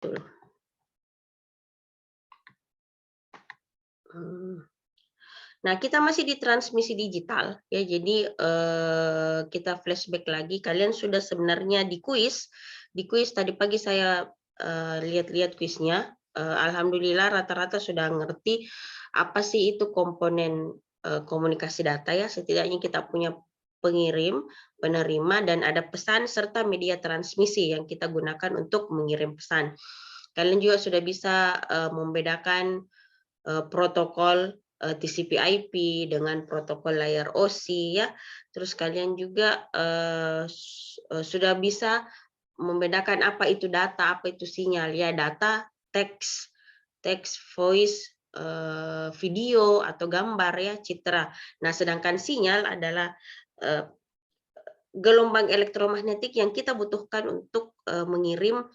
Betul. Nah, kita masih di transmisi digital ya. Jadi kita flashback lagi. Kalian sudah sebenarnya di kuis. Di kuis tadi pagi saya lihat-lihat kuisnya. Alhamdulillah rata-rata sudah ngerti apa sih itu komponen komunikasi data ya. Setidaknya kita punya pengirim, penerima, dan ada pesan serta media transmisi yang kita gunakan untuk mengirim pesan. Kalian juga sudah bisa membedakan protokol TCP/IP dengan protokol layer OSI ya. Terus kalian juga sudah bisa membedakan apa itu data, apa itu sinyal ya. Data, teks, voice, video atau gambar ya, citra. Nah, sedangkan sinyal adalah gelombang elektromagnetik yang kita butuhkan untuk mengirim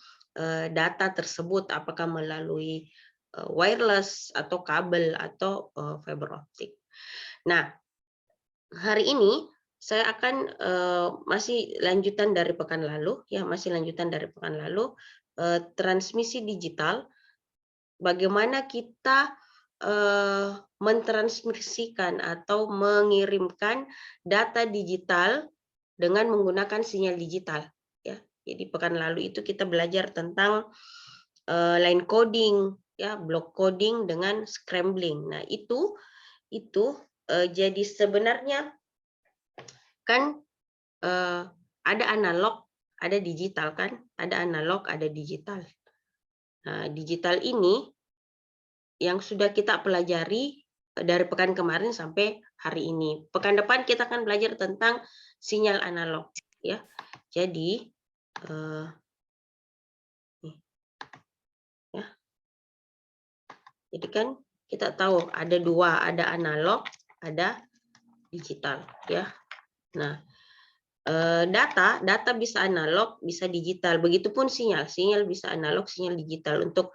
data tersebut, apakah melalui wireless atau kabel atau fiber optik. Nah, hari ini saya akan masih lanjutan dari pekan lalu ya, transmisi digital. Bagaimana kita mentransmisikan atau mengirimkan data digital dengan menggunakan sinyal digital ya. Jadi pekan lalu itu kita belajar tentang line coding ya, block coding dengan scrambling. Nah, itu jadi sebenarnya kan ada analog, ada digital kan? Ada analog, ada digital. Nah, digital ini yang sudah kita pelajari dari pekan kemarin sampai hari ini. Pekan depan kita akan belajar tentang sinyal analog ya. Jadi ya. Jadi kan kita tahu ada dua, ada analog, ada digital ya. Nah, data bisa analog, bisa digital. Begitupun sinyal bisa analog, sinyal digital. Untuk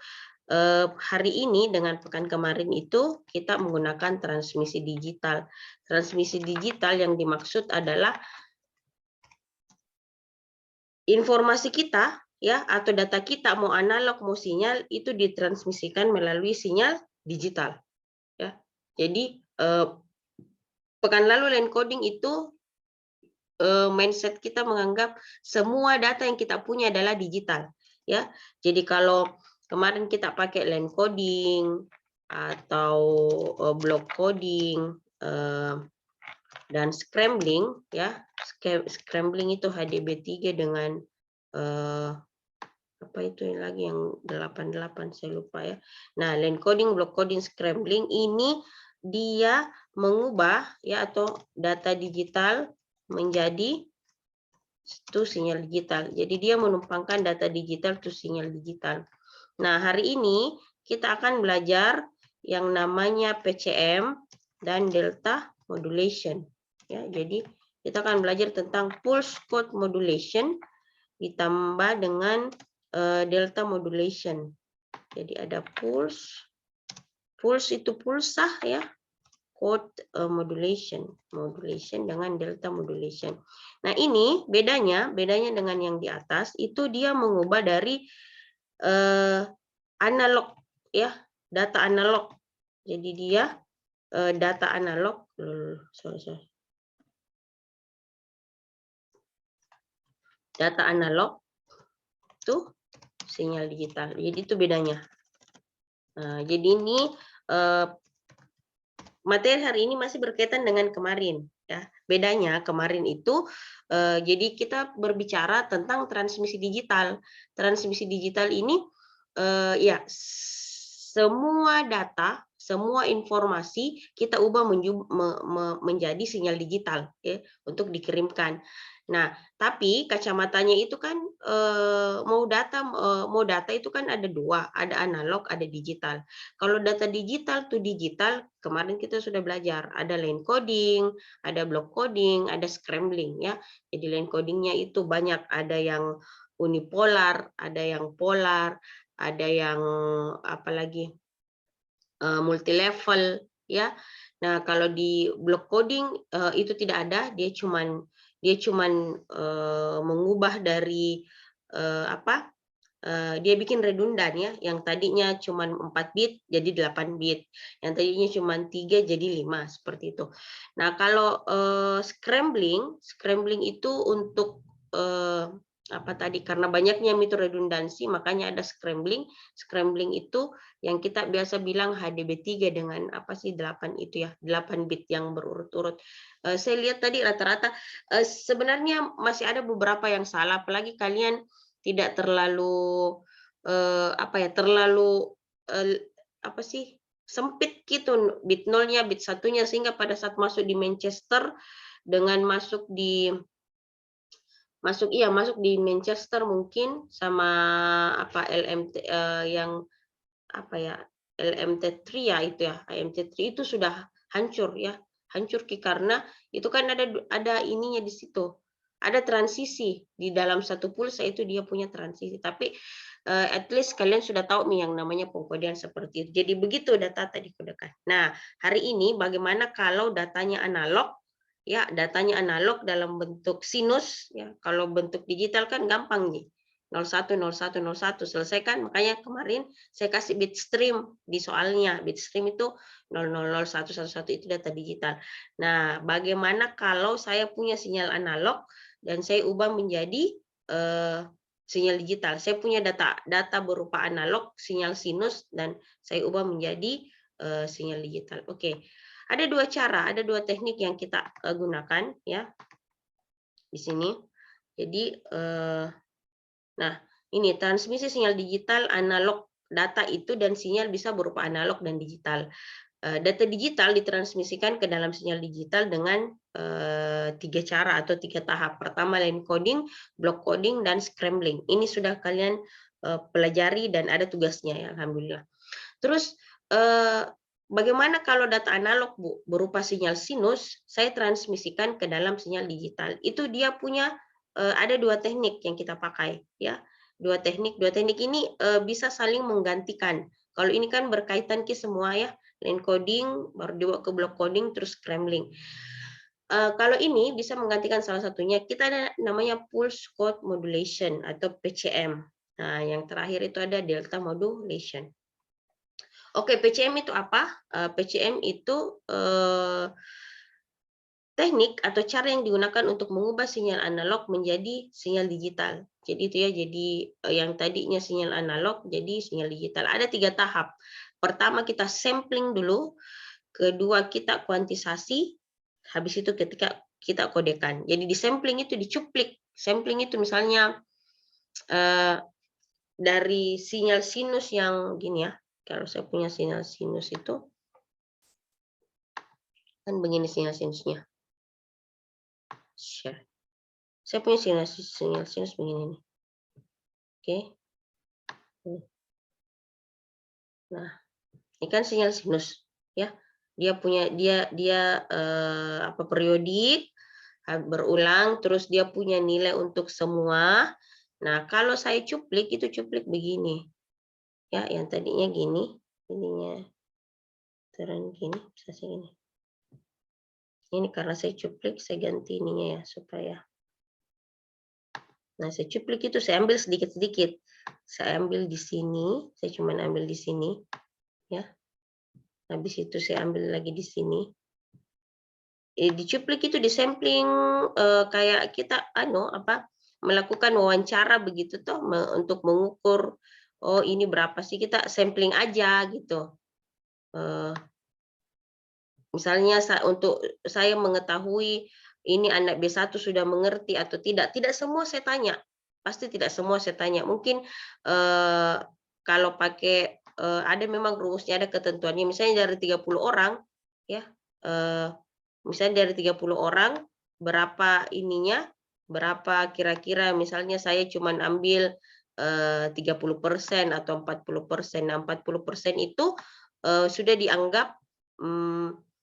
hari ini dengan pekan kemarin itu kita menggunakan transmisi digital. Transmisi digital yang dimaksud adalah informasi kita ya, atau data kita mau analog mau sinyal itu ditransmisikan melalui sinyal digital ya. Jadi pekan lalu line coding itu mindset kita menganggap semua data yang kita punya adalah digital ya. Jadi kalau kemarin kita pakai line coding atau block coding dan scrambling ya. Scrambling itu HDB3 dengan apa itu lagi yang 88 saya lupa ya. Nah, line coding, block coding, scrambling ini dia mengubah ya atau data digital menjadi itu sinyal digital. Jadi dia menumpangkan data digital itu sinyal digital. Nah, hari ini kita akan belajar yang namanya PCM dan delta modulation. Ya, jadi kita akan belajar tentang pulse code modulation ditambah dengan delta modulation. Jadi ada pulse itu pulsah ya, code modulation dengan delta modulation. Nah, ini bedanya dengan yang di atas itu dia mengubah dari analog ya, data analog. Jadi dia data analog data analog itu sinyal digital. Jadi itu bedanya. Nah, jadi ini materi hari ini masih berkaitan dengan kemarin ya. Bedanya kemarin itu jadi kita berbicara tentang transmisi digital. Transmisi digital ini ya semua data, semua informasi kita ubah menjadi sinyal digital ya untuk dikirimkan. Nah, tapi kacamatanya itu kan mau data itu kan ada dua, ada analog, ada digital. Kalau data digital to digital, kemarin kita sudah belajar, ada line coding, ada block coding, ada scrambling ya. Jadi line codingnya itu banyak, ada yang unipolar, ada yang polar, ada yang apalagi multi level ya. Nah, kalau di block coding itu tidak ada, dia cuman mengubah dari dia bikin redundan ya, yang tadinya cuma 4 bit jadi 8 bit, yang tadinya cuma 3 jadi 5 seperti itu. Nah, kalau scrambling itu untuk apa tadi, karena banyaknya itu redundansi makanya ada scrambling. Scrambling itu yang kita biasa bilang HDB3 dengan apa sih 8 itu ya, 8 bit yang berurut-urut. Saya lihat tadi rata-rata sebenarnya masih ada beberapa yang salah, apalagi kalian tidak terlalu apa ya, terlalu apa sih, sempit gitu bit nolnya, bit satunya, sehingga pada saat masuk di Manchester dengan masuk di Manchester mungkin sama apa LMT yang apa ya, LMT3 ya itu ya, IMT3 itu sudah hancur ya, hancur karena itu kan ada ininya di situ, ada transisi di dalam satu pulsa itu dia punya transisi. Tapi at least kalian sudah tahu nih yang namanya pengkodean seperti itu. Jadi begitu data tadi dikodekan. Nah, hari ini bagaimana kalau datanya analog? Ya, datanya analog dalam bentuk sinus ya. Kalau bentuk digital kan gampang nih. 01 01 01 selesaikan. Makanya kemarin saya kasih bit stream di soalnya. Bit stream itu 000111 itu data digital. Nah, bagaimana kalau saya punya sinyal analog dan saya ubah menjadi sinyal digital? Saya punya data berupa analog, sinyal sinus, dan saya ubah menjadi sinyal digital. Oke. Ada dua cara, ada dua teknik yang kita gunakan ya di sini. Jadi, nah ini transmisi sinyal digital analog, data itu dan sinyal bisa berupa analog dan digital. Data digital ditransmisikan ke dalam sinyal digital dengan 3 cara atau 3 tahap. Pertama line coding, block coding, dan scrambling. Ini sudah kalian pelajari dan ada tugasnya ya, alhamdulillah. Terus bagaimana kalau data analog Bu, berupa sinyal sinus, saya transmisikan ke dalam sinyal digital. Itu dia punya ada dua teknik yang kita pakai ya. Dua teknik ini bisa saling menggantikan. Kalau ini kan berkaitan ke semua ya, line coding, baru dibawa ke block coding, terus scrambling. Kalau ini bisa menggantikan salah satunya, kita ada namanya pulse code modulation atau PCM. Nah, yang terakhir itu ada delta modulation. Oke, PCM itu apa? PCM itu teknik atau cara yang digunakan untuk mengubah sinyal analog menjadi sinyal digital. Jadi itu ya, jadi yang tadinya sinyal analog jadi sinyal digital. Ada 3 tahap. Pertama kita sampling dulu, kedua kita kuantisasi, habis itu ketika kita kodekan. Jadi di sampling itu dicuplik. Sampling itu misalnya dari sinyal sinus yang gini ya. Kalau saya punya sinyal sinus itu kan begini sinyal sinusnya. Share. Saya punya sinyal sinus begini nih. Oke. Nah, ini kan sinyal sinus ya. Dia punya apa periodik berulang, terus dia punya nilai untuk semua. Nah, kalau saya cuplik itu cuplik begini. Ya, yang tadinya gini, ininya turun gini, bisa segini. Ini karena saya cuplik, saya ganti ininya ya supaya. Nah, saya cuplik itu saya ambil sedikit-sedikit. Saya ambil di sini, saya cuma ambil di sini ya. Habis itu saya ambil lagi di sini. Dicuplik itu disampling kayak kita melakukan wawancara begitu toh untuk mengukur oh ini berapa sih, kita sampling aja gitu. Misalnya untuk saya mengetahui ini anak B1 sudah mengerti atau tidak semua saya tanya. Pasti tidak semua saya tanya. Mungkin kalau pakai ada memang rumusnya, ada ketentuannya. Misalnya dari 30 orang ya, misalnya dari 30 orang berapa ininya, berapa kira-kira, misalnya saya cuma ambil 30% atau 40%. Nah, 40% itu sudah dianggap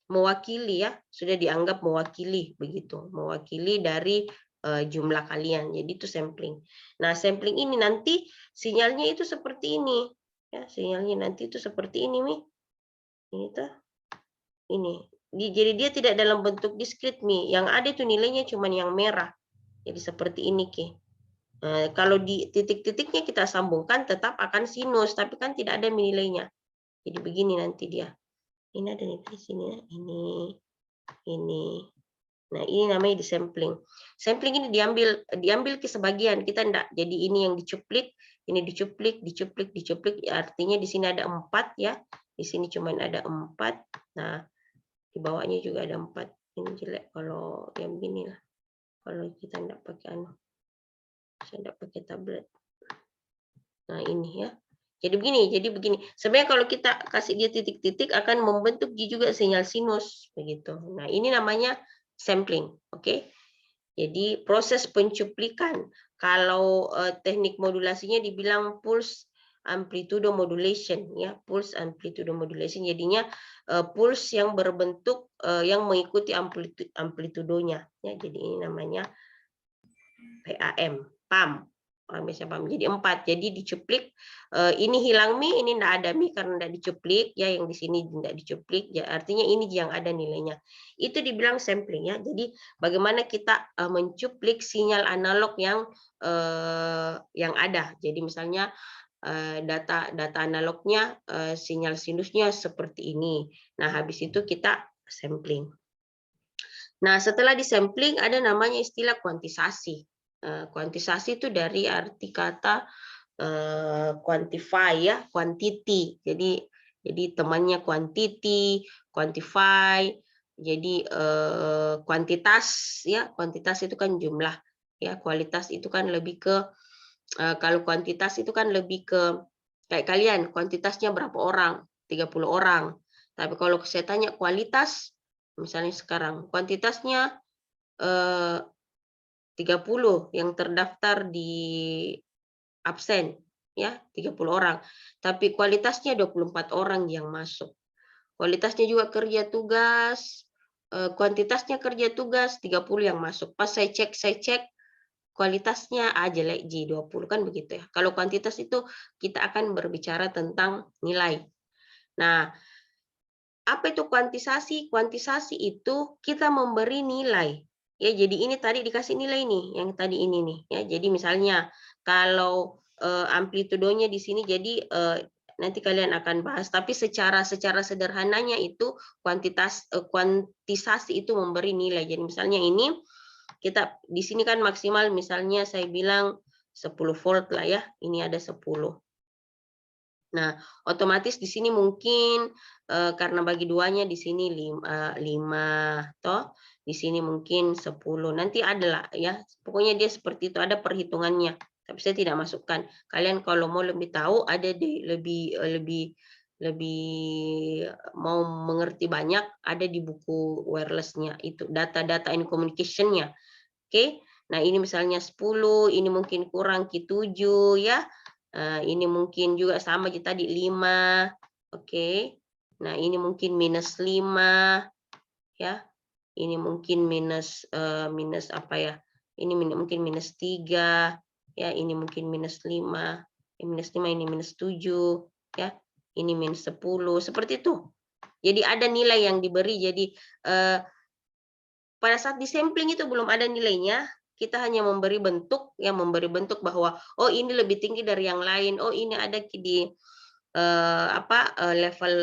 mewakili ya, sudah dianggap mewakili begitu, mewakili dari jumlah kalian. Jadi itu sampling. Nah, sampling ini nanti sinyalnya itu seperti ini. Ya, sinyalnya nanti itu seperti ini nih. Ini tuh. Ini. Jadi dia tidak dalam bentuk diskrit nih. Yang ada itu nilainya cuma yang merah. Jadi seperti ini, Ki. Kalau di titik-titiknya kita sambungkan tetap akan sinus, tapi kan tidak ada nilainya. Jadi begini nanti dia. Ini ada nih di sini ya, ini. Nah, ini namanya disampling. Sampling ini diambil ke sebagian, kita enggak. Jadi ini yang dicuplik, ini dicuplik, dicuplik, dicuplik. Artinya di sini ada 4 ya. Di sini cuma ada 4. Nah, di bawahnya juga ada 4. Ini jelek kalau yang begini lah. Kalau kita enggak pakai saya enggak pakai tablet. Nah, ini ya. Jadi begini. Sebenarnya kalau kita kasih dia titik-titik akan membentuk dia juga sinyal sinus begitu. Nah, ini namanya sampling, oke? Jadi proses pencuplikan. Kalau teknik modulasinya dibilang pulse amplitude modulation ya, pulse amplitude modulation. Jadinya pulse yang berbentuk yang mengikuti amplitudonya ya. Jadi ini namanya PAM. Orang biasa paham. Jadi 4. Jadi dicuplik. Ini hilang mi, ini enggak ada mi karena enggak dicuplik ya, yang di sini enggak dicuplik. Ya, artinya ini yang ada nilainya. Itu dibilang sampling ya. Jadi bagaimana kita mencuplik sinyal analog yang ada. Jadi misalnya data analognya sinyal sinusnya seperti ini. Nah, habis itu kita sampling. Nah, setelah disampling ada namanya istilah kuantisasi. Kuantisasi itu dari arti kata quantify ya, quantity. Jadi temannya quantity, quantify. Jadi kuantitas ya, kuantitas itu kan jumlah ya, kualitas itu kan lebih ke kalau kuantitas itu kan lebih ke kayak kalian, kuantitasnya berapa orang? 30 orang. Tapi kalau saya tanya kualitas, misalnya sekarang kuantitasnya 30 yang terdaftar di absen ya, 30 orang. Tapi kualitasnya 24 orang yang masuk. Kualitasnya juga kerja tugas, kuantitasnya kerja tugas 30 yang masuk. Pas saya cek kualitasnya jelek J20 kan begitu ya. Kalau kuantitas itu kita akan berbicara tentang nilai. Nah, apa itu kuantisasi? Kuantisasi itu kita memberi nilai. Ya, jadi ini tadi dikasih nilai nih, yang tadi ini nih. Ya, jadi misalnya kalau amplitudonya di sini, jadi nanti kalian akan bahas. Tapi secara sederhananya itu kuantisasi itu memberi nilai. Jadi misalnya ini kita di sini kan maksimal, misalnya saya bilang 10 volt lah ya. Ini ada 10. Nah, otomatis di sini mungkin karena bagi duanya di sini 5 toh, di sini mungkin 10. Nanti adalah ya, pokoknya dia seperti itu, ada perhitungannya. Tapi saya tidak masukkan. Kalian kalau mau lebih tahu, ada lebih mau mengerti banyak, ada di buku wireless-nya itu, data-data and communication-nya. Oke. Nah, ini misalnya 10, ini mungkin kurang Q7 ya. Ini mungkin juga sama tadi 5. Oke. Nah, ini mungkin minus 5 ya. Ini mungkin minus apa ya? Ini mungkin minus 3 ya, ini mungkin minus 5. Ini minus 5, ini minus 7 ya. Ini minus 10, seperti itu. Jadi ada nilai yang diberi. Jadi pada saat disampling itu belum ada nilainya, kita hanya memberi bentuk, bahwa oh ini lebih tinggi dari yang lain, oh ini ada di level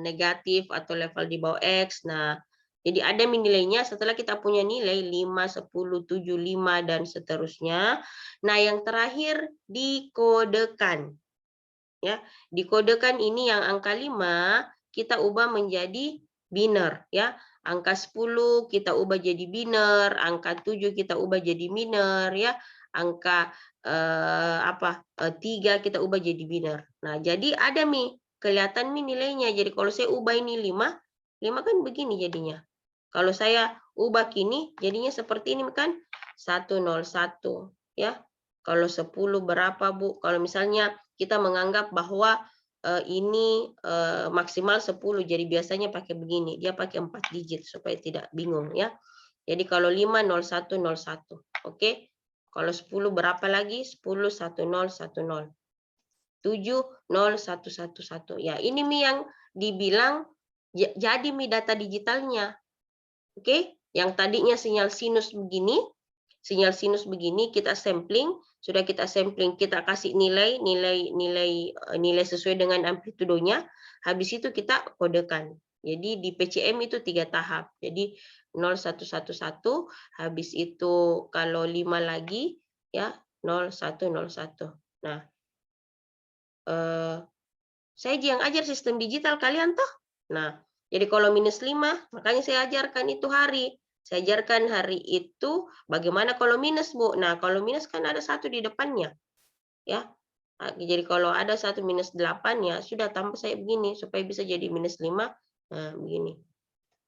negatif atau level di bawah X. Nah, jadi ada nilainya. Setelah kita punya nilai 5, 10, 7, 5 dan seterusnya. Nah, yang terakhir dikodekan. Ya, dikodekan ini yang angka 5 kita ubah menjadi biner ya. Angka 10 kita ubah jadi biner, angka 7 kita ubah jadi minor ya. Angka 3 kita ubah jadi biner. Nah, jadi ada kelihatan nilainya. Jadi kalau saya ubah ini 5 kan begini jadinya. Kalau saya ubah kini jadinya seperti ini kan 101 ya. Kalau 10 berapa, Bu? Kalau misalnya kita menganggap bahwa ini maksimal 10, jadi biasanya pakai begini, dia pakai 4 digit supaya tidak bingung ya. Jadi kalau 5, 01, 01. Oke. Kalau 10 berapa lagi? 10, 10, 10. 7, 0, 1, 1, 1. Ya, ini yang dibilang jadi data digitalnya. Oke. Yang tadinya sinyal sinus begini, sinyal sinus begini, kita sampling, sudah kita sampling, kita kasih nilai sesuai dengan amplitudonya, habis itu kita kodekan. Jadi di PCM itu 3 tahap. Jadi 0111, habis itu kalau 5 lagi ya 0101. Nah, saya yang ajar sistem digital kalian toh. Nah, jadi kalau -5, makanya saya ajarkan itu hari. Saya ajarkan hari itu bagaimana kalau minus, Bu. Nah, kalau minus kan ada 1 di depannya, ya. Jadi kalau ada 1 -8 ya sudah tambah saya begini supaya bisa jadi -5. Nah, begini.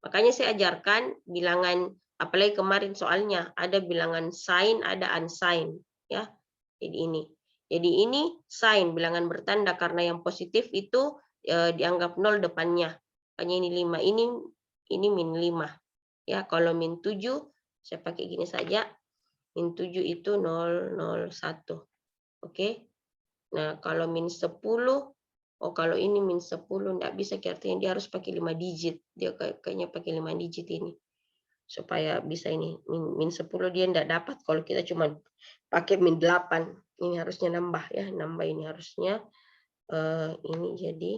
Makanya saya ajarkan bilangan, apalagi kemarin soalnya ada bilangan sign, ada unsigned, ya. Jadi ini. Jadi ini sign, bilangan bertanda karena yang positif itu dianggap 0 depannya. Makanya ini 5, ini -5. Ya, kalau -7 saya pakai gini saja. -7 itu 001. Oke. Nah, kalau -10, oh kalau ini -10 enggak bisa, artinya dia harus pakai 5 digit. Dia kayaknya pakai 5 digit ini. Supaya bisa ini, -10 dia enggak dapat kalau kita cuma pakai -8. Ini harusnya nambah ya, nambah ini harusnya ini jadi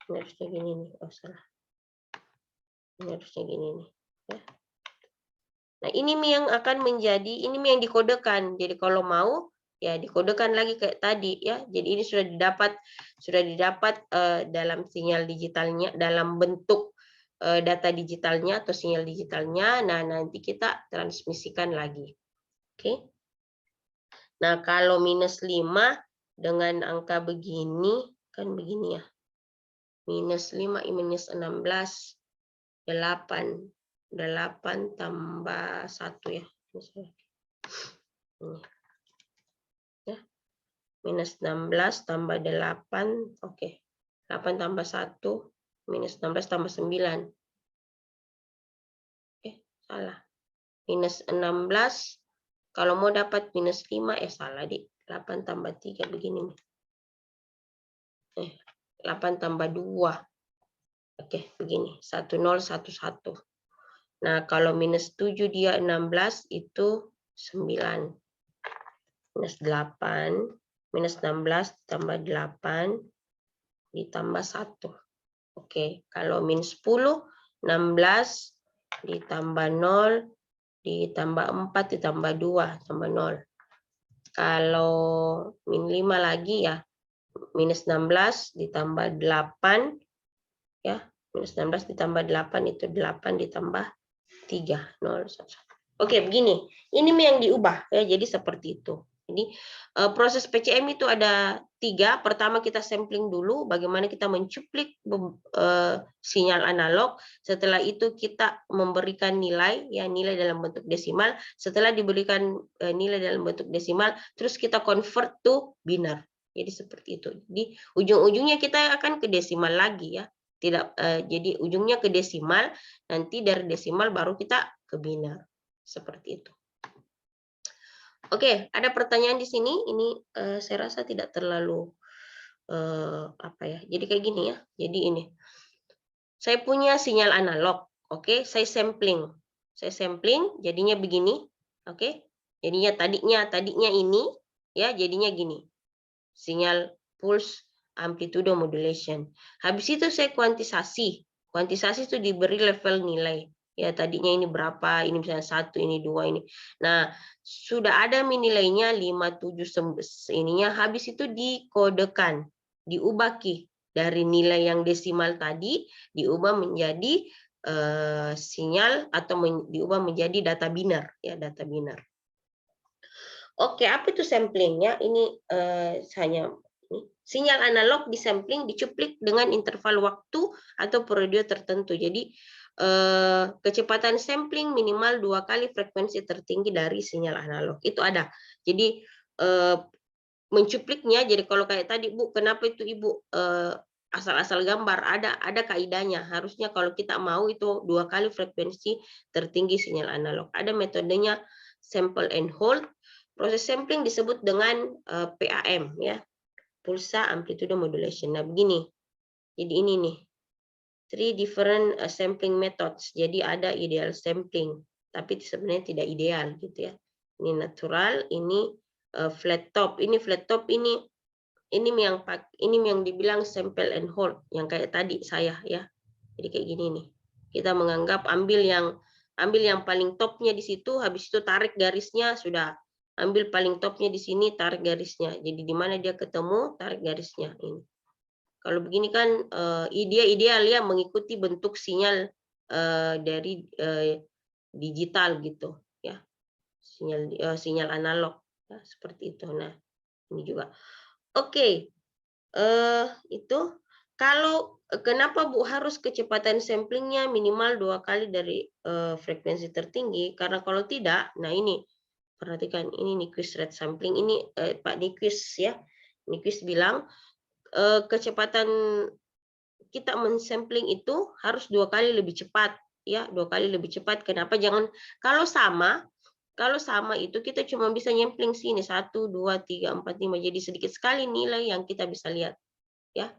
ini harusnya gini nih. Oh, salah. Ini harusnya gini nih, ya. Nah, ini yang akan menjadi, ini yang dikodekan. Jadi kalau mau ya dikodekan lagi kayak tadi ya. Jadi ini sudah didapat dalam sinyal digitalnya, dalam bentuk data digitalnya atau sinyal digitalnya. Nah, nanti kita transmisikan lagi. Oke. Nah, kalau -5 dengan angka begini, kan begini ya. -5, -16, 8. 8 tambah 1 ya. Ini. Ya. -16 tambah 8, oke. 8 tambah 1, -16 tambah 9. Salah. -16, kalau mau dapat -5, salah, Dik. 8 tambah 3 begini nih. 8 tambah 2. Oke, begini. 1011. Nah, kalau -7 dia 16 itu 9. -8, -16 tambah 8 ditambah 1. Oke, kalau -10, 16 ditambah 0 ditambah 4 ditambah 2 tambah 0. Kalau -5 lagi ya, -16 ditambah 8 ya, -16 ditambah 8 itu 8 ditambah 3, 0, 1. Oke, begini. Ini yang diubah ya, jadi seperti itu. Jadi proses PCM itu ada 3. Pertama kita sampling dulu bagaimana kita mencuplik sinyal analog. Setelah itu kita memberikan nilai ya, nilai dalam bentuk desimal. Setelah diberikan nilai dalam bentuk desimal, terus kita convert to biner. Jadi seperti itu. Jadi ujung-ujungnya kita akan ke desimal lagi ya. Tidak jadi ujungnya ke desimal, nanti dari desimal baru kita ke biner. Seperti itu. Oke, ada pertanyaan di sini. Ini saya rasa tidak terlalu apa ya. Jadi kayak gini ya. Jadi ini. Saya punya sinyal analog. Oke, saya sampling. Saya sampling jadinya begini. Oke. Jadinya tadinya ini ya, jadinya gini. Sinyal pulse amplitude modulation. Habis itu saya kuantisasi. Kuantisasi itu diberi level nilai. Ya, tadinya ini berapa, ini misalnya 1, ini 2, ini. Nah, sudah ada nilainya 5, 7, ininya, habis itu dikodekan, diubah dari nilai yang desimal tadi, diubah menjadi sinyal atau diubah menjadi data biner, ya, data biner. Oke, apa itu samplingnya? Ini hanya sinyal analog disampling, dicuplik dengan interval waktu atau periode tertentu. Jadi kecepatan sampling minimal 2 kali frekuensi tertinggi dari sinyal analog. Itu ada. Jadi mencupliknya, jadi kalau kayak tadi, Bu, kenapa itu Ibu asal-asal gambar? Ada kaidahnya. Harusnya kalau kita mau itu 2 kali frekuensi tertinggi sinyal analog. Ada metodenya sample and hold. Proses sampling disebut dengan PAM ya. Pulsa amplitude modulation. Nah, begini. Jadi ini nih. 3 different sampling methods. Jadi ada ideal sampling. tapi sebenarnya tidak ideal gitu ya. Ini natural, ini flat top. Ini flat top ini yang dibilang sample and hold yang kayak tadi saya ya. Jadi kayak gini nih. Kita menganggap ambil yang paling topnya di situ, habis itu tarik garisnya sudah. Ambil paling topnya di sini, tarik garisnya. Jadi di mana dia ketemu, tarik garisnya ini. Kalau begini kan dia ideal ya mengikuti bentuk sinyal dari digital gitu ya. Sinyal analog ya, seperti itu. Nah, ini juga. Oke. Itu kalau kenapa Bu harus kecepatan samplingnya minimal 2 kali dari frekuensi tertinggi? Karena kalau tidak, nah ini perhatikan ini Nyquist rate sampling ini Pak Nyquist ya. Nyquist bilang kecepatan kita mensampling itu harus 2 kali lebih cepat ya, 2 kali lebih cepat. Kenapa? Kalau sama itu kita cuma bisa nyampling sini 1, 2, 3, 4, 5. Jadi sedikit sekali nilai yang kita bisa lihat ya.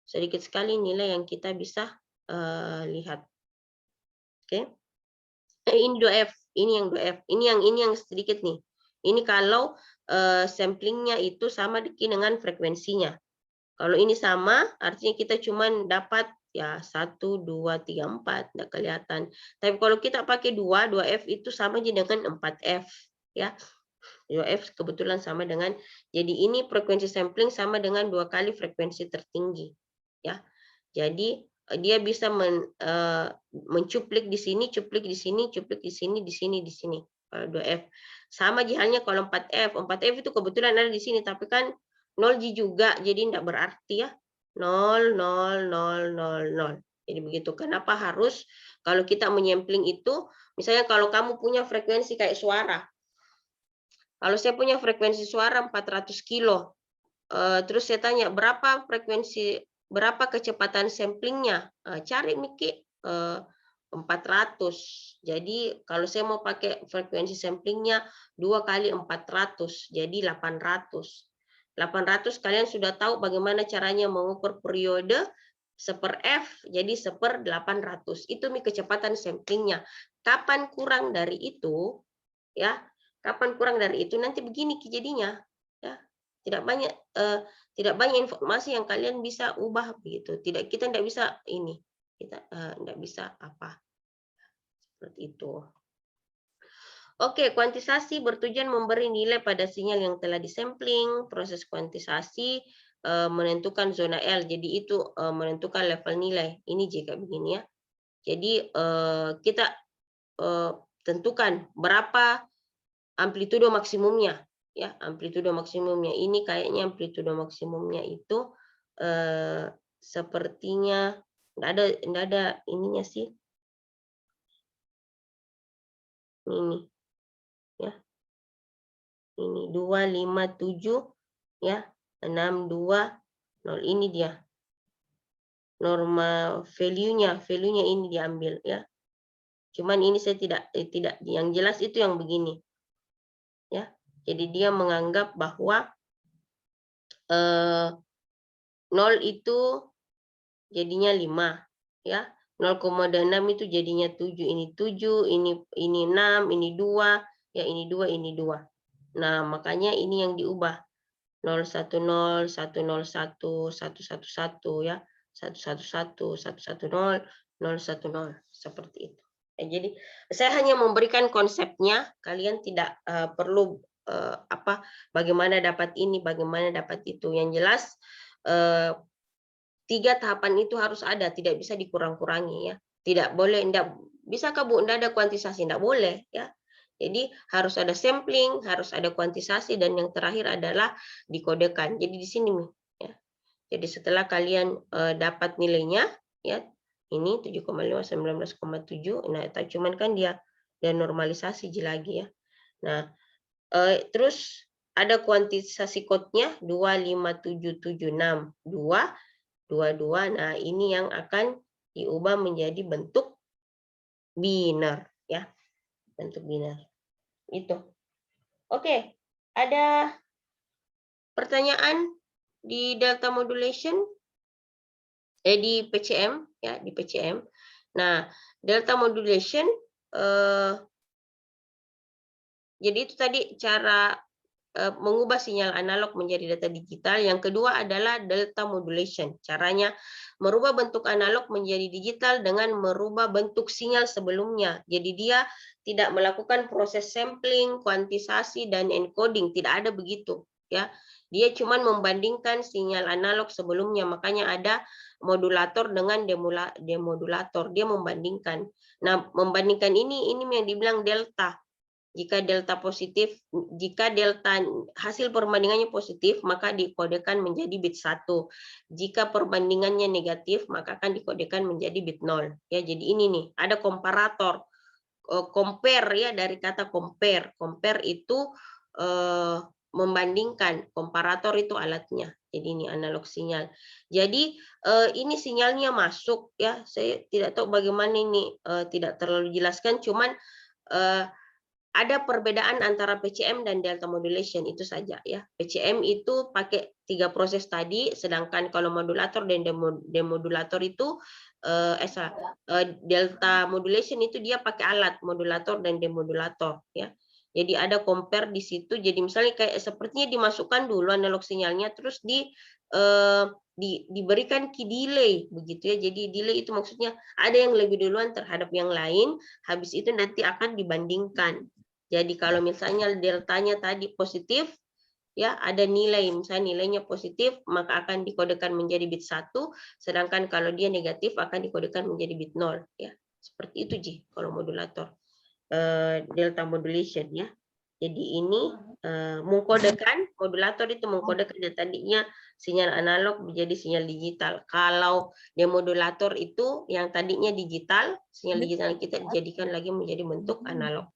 Sedikit sekali nilai yang kita bisa lihat. Oke. Ini 2F, ini yang 2F. Ini yang sedikit nih. Ini kalau samplingnya itu sama dengan frekuensinya. Kalau ini sama, artinya kita cuma dapat ya 1, 2, 3, 4, enggak kelihatan. Tapi kalau kita pakai 2F itu sama aja dengan 4F ya. 2F kebetulan sama dengan, jadi ini frekuensi sampling sama dengan 2 kali frekuensi tertinggi ya. Jadi dia bisa mencuplik di sini, cuplik di sini, cuplik di sini, di sini, di sini. Kalau 2F. Sama halnya kalau 4F. 4F itu kebetulan ada di sini, tapi kan 0G juga, jadi tidak berarti ya. 0, 0, 0, 0, 0. Jadi begitu. Kenapa harus kalau kita menyampling itu, misalnya kalau kamu punya frekuensi kayak suara. Kalau saya punya frekuensi suara 400 kilo, terus saya tanya berapa kecepatan samplingnya? Cari Miki 400. Jadi kalau saya mau pakai frekuensi samplingnya 2 kali 400, jadi 800. 800 kalian sudah tahu bagaimana caranya mengukur periode 1/f, jadi 1/800. Itu kecepatan samplingnya. Kapan kurang dari itu, ya? Kapan kurang dari itu nanti begini jadinya, ya. Tidak banyak informasi yang kalian bisa ubah begitu. Kita tidak bisa ini, kita tidak bisa apa seperti itu. Oke, kuantisasi bertujuan memberi nilai pada sinyal yang telah disampling. Proses kuantisasi menentukan zona L. Jadi itu menentukan level nilai. Ini jika begini ya. Jadi kita tentukan berapa amplitudo maksimumnya ya, amplitudo maksimumnya ini kayaknya amplitudo maksimumnya itu sepertinya enggak ada ininya sih. Ini ya. Ini 257 ya, 620 ini dia. Norma value-nya ini diambil ya. Cuman ini saya tidak yang jelas itu yang begini. Ya. Jadi dia menganggap bahwa 0 itu jadinya 5 ya. 0,6 itu jadinya 7, ini 7, ini 6, ini 2, ya ini 2, ini 2. Nah, makanya ini yang diubah. 010, 101, 111 ya. 111, 110, 010 seperti itu. Jadi saya hanya memberikan konsepnya, kalian tidak perlu bagaimana dapat ini, bagaimana dapat itu. Yang jelas 3 tahapan itu harus ada, tidak bisa dikurang-kurangi ya. Tidak boleh, bisakah Bu, tidak ada kuantisasi? Tidak boleh ya. Jadi harus ada sampling, harus ada kuantisasi, dan yang terakhir adalah dikodekan. Jadi di sini nih ya. Jadi setelah kalian dapat nilainya ya, ini 7,5, 19,7. Nah, cuman kan dia dan normalisasi lagi ya. Nah, terus ada kuantisasi kodenya 25776 22. Nah, ini yang akan diubah menjadi bentuk biner ya. Bentuk biner. Itu. Oke, ada pertanyaan di delta modulation? Di PCM ya, di PCM. Nah, delta modulation Jadi itu tadi cara mengubah sinyal analog menjadi data digital. Yang kedua adalah delta modulation. Caranya merubah bentuk analog menjadi digital dengan merubah bentuk sinyal sebelumnya. Jadi dia tidak melakukan proses sampling, kuantisasi, dan encoding. Tidak ada begitu. Ya, dia cuma membandingkan sinyal analog sebelumnya. Makanya ada modulator dengan demodulator. Dia membandingkan. Nah, membandingkan ini yang dibilang delta. Jika delta positif, jika delta hasil perbandingannya positif, maka dikodekan menjadi bit 1. Jika perbandingannya negatif, maka akan dikodekan menjadi bit 0. Ya, jadi ini nih, ada komparator. Compare ya, dari kata compare. Compare itu membandingkan, komparator itu alatnya. Jadi ini analog sinyal. Jadi ini sinyalnya masuk ya. Saya tidak tahu bagaimana ini, tidak terlalu jelaskan, cuman ada perbedaan antara PCM dan delta modulation, itu saja ya. PCM itu pakai 3 proses tadi, sedangkan kalau modulator dan demodulator itu delta modulation itu dia pakai alat modulator dan demodulator ya. Jadi ada compare di situ. Jadi misalnya kayak sepertinya dimasukkan dulu analog sinyalnya, terus diberikan key delay begitu ya. Jadi delay itu maksudnya ada yang lebih duluan terhadap yang lain, habis itu nanti akan dibandingkan. Jadi kalau misalnya deltanya tadi positif, ya ada nilai, misalnya nilainya positif, maka akan dikodekan menjadi bit 1, sedangkan kalau dia negatif akan dikodekan menjadi bit 0. Ya, seperti itu Ji, kalau modulator. Delta modulation ya. Jadi ini mengkodekan, modulator itu mengkodekan yang tadinya sinyal analog menjadi sinyal digital. Kalau demodulator itu yang tadinya digital, sinyal digital kita dijadikan lagi menjadi bentuk analog.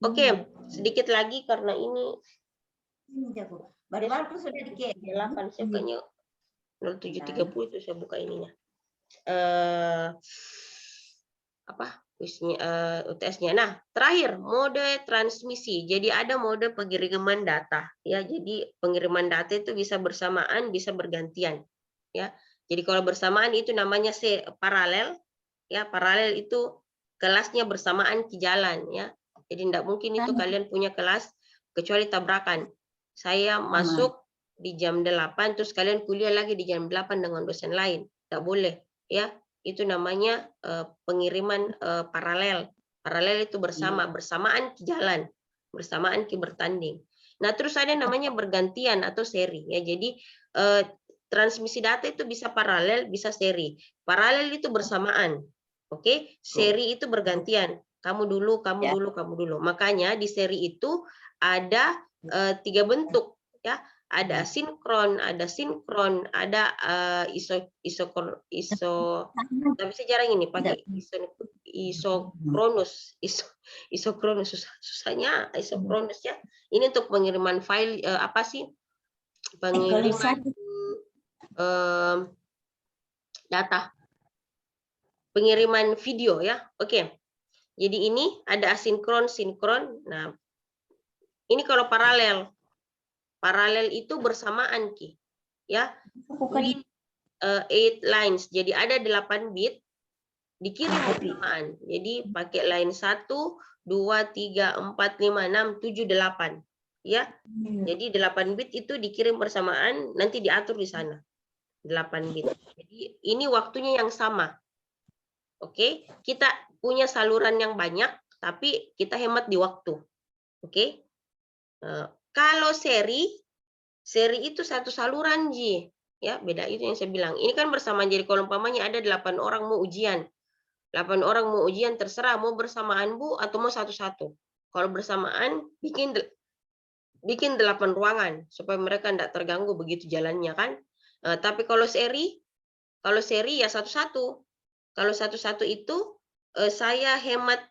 Oke, sedikit lagi karena ini Bagaimana sudah dikit? 8, saya kayaknya 07.30 itu saya buka ininya. UTS-nya. Nah, terakhir mode transmisi. Jadi ada mode pengiriman data ya. Jadi pengiriman data itu bisa bersamaan, bisa bergantian ya. Jadi kalau bersamaan itu namanya paralel ya. Paralel itu kelasnya bersamaan di jalan ya. Jadi tidak mungkin itu kalian punya kelas kecuali tabrakan. Saya masuk di jam 8, terus kalian kuliah lagi di jam 8 dengan dosen lain. Tidak boleh ya. Itu namanya pengiriman paralel. Paralel itu bersamaan di jalan, bersamaan di bertanding. Nah, terus ada namanya bergantian atau seri ya. Jadi transmisi data itu bisa paralel, bisa seri. Paralel itu bersamaan. Oke, seri itu bergantian. Kamu dulu, kamu dulu, kamu dulu. Makanya di seri itu ada 3 bentuk ya. Ada sinkron, ada tapi saya jarang ini pakai isokronus. Isokronus susahnya isokronus ya. Ini untuk pengiriman file apa sih? Pengiriman data. Pengiriman video ya. Oke. Jadi ini ada asinkron, sinkron. Nah, ini kalau paralel. Paralel itu bersamaan Ki. Ya. With 8 lines. Jadi ada 8 bit dikirim bersamaan. Jadi pakai line 1, 2, 3, 4, 5, 6, 7, 8. Ya. Jadi 8 bit itu dikirim bersamaan, nanti diatur di sana. 8 bit. Jadi ini waktunya yang sama. Oke, kita punya saluran yang banyak, tapi kita hemat di waktu. Oke. Kalau seri itu satu saluran Ji. Ya, beda itu yang saya bilang. Ini kan bersamaan, jadi kalau umpamanya ada 8 orang mau ujian. 8 orang mau ujian, terserah mau bersamaan Bu atau mau satu-satu. Kalau bersamaan bikin 8 ruangan supaya mereka tidak terganggu begitu jalannya kan. Tapi kalau seri ya satu-satu. Kalau satu-satu itu saya hemat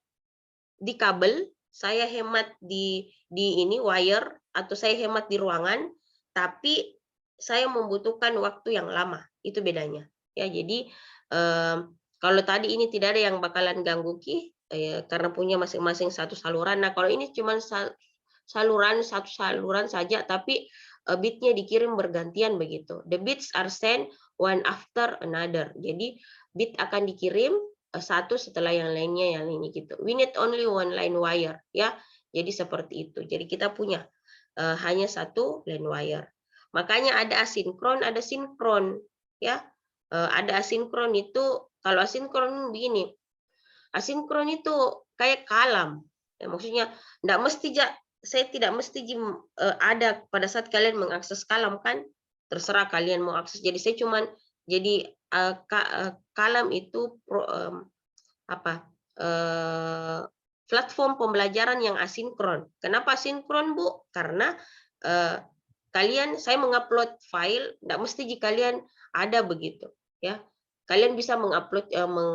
di kabel, saya hemat di ini wire, atau saya hemat di ruangan, tapi saya membutuhkan waktu yang lama. Itu bedanya. Ya, jadi kalau tadi ini tidak ada yang bakalan ganggu Ki, karena punya masing-masing satu saluran. Nah, kalau ini cuma satu saluran saja, tapi bitnya dikirim bergantian begitu. The bits are sent one after another. Jadi bit akan dikirim satu setelah yang lainnya gitu. We need only one line wire ya. Jadi seperti itu. Jadi kita punya hanya satu LAN wire. Makanya ada asinkron, ada sinkron, ya. Ada asinkron itu, kalau asinkron begini, asinkron itu kayak kalam. Ya, maksudnya enggak mesti saya tidak mesti ada pada saat kalian mengakses kalam kan, terserah kalian mau akses. Jadi saya cuman jadi kalam itu apa? Platform pembelajaran yang asinkron. Kenapa asinkron, Bu? Karena saya mengupload file, tidak mesti kalian ada begitu, ya. Kalian bisa mengupload,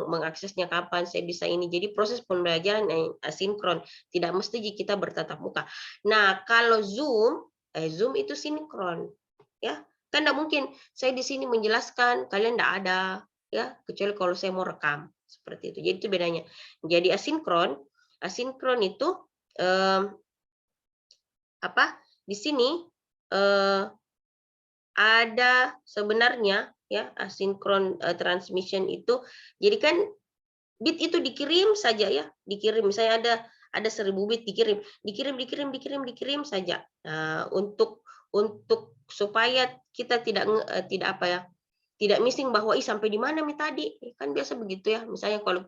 mengaksesnya kapan, saya bisa ini. Jadi proses pembelajaran asinkron, tidak mesti kita bertatap muka. Nah, kalau Zoom itu sinkron, ya. Kan tidak mungkin saya di sini menjelaskan, kalian tidak ada, ya, kecuali kalau saya mau rekam seperti itu. Jadi itu bedanya. Jadi asinkron itu di sini ada sebenarnya, ya, asinkron transmission itu. Jadi kan bit itu dikirim saja, ya, dikirim. Misalnya ada 1000 bit dikirim saja. Nah, untuk supaya kita tidak missing bahwa sampai di mana tadi, kan biasa begitu, ya. Misalnya kalau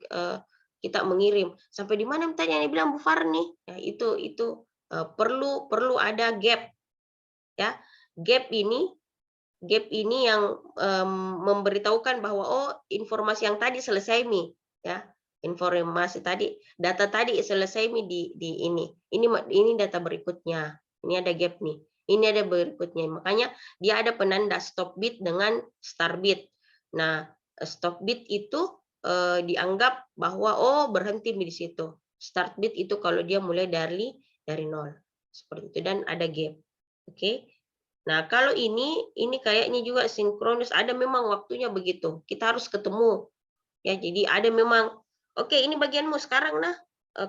kita mengirim sampai di mana tadi yang bilang Bu Farni, ya, itu perlu ada gap, ya. Gap ini yang memberitahukan bahwa informasi yang tadi selesai ya. Informasi tadi, data tadi selesai di ini. Ini data berikutnya. Ini ada gap nih. Ini ada berikutnya. Makanya dia ada penanda stop bit dengan start bit. Nah, stop bit itu dianggap bahwa berhenti di situ. Start bit itu kalau dia mulai dari nol. Seperti itu, dan ada gap. Oke. Nah, kalau ini kayaknya juga sinkronus, ada memang waktunya begitu. Kita harus ketemu. Ya, jadi ada memang, oke, ini bagianmu sekarang, nah.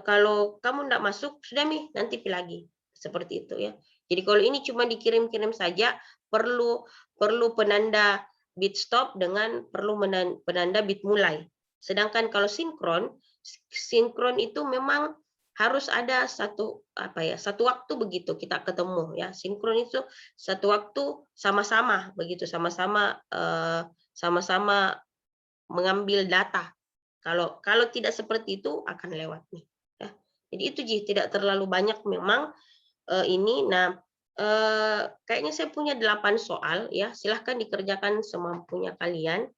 Kalau kamu enggak masuk, sudah nanti pilih lagi. Seperti itu, ya. Jadi kalau ini cuma dikirim-kirim saja, perlu penanda bit stop dengan perlu penanda bit mulai. Sedangkan kalau sinkron itu memang harus ada satu waktu begitu kita ketemu, ya. Sinkron itu satu waktu sama-sama begitu, sama-sama mengambil data. Kalau tidak seperti itu akan lewat nih, ya. Jadi itu tidak terlalu banyak memang ini. Nah, kayaknya saya punya 8 soal, ya. Silahkan dikerjakan semampunya kalian.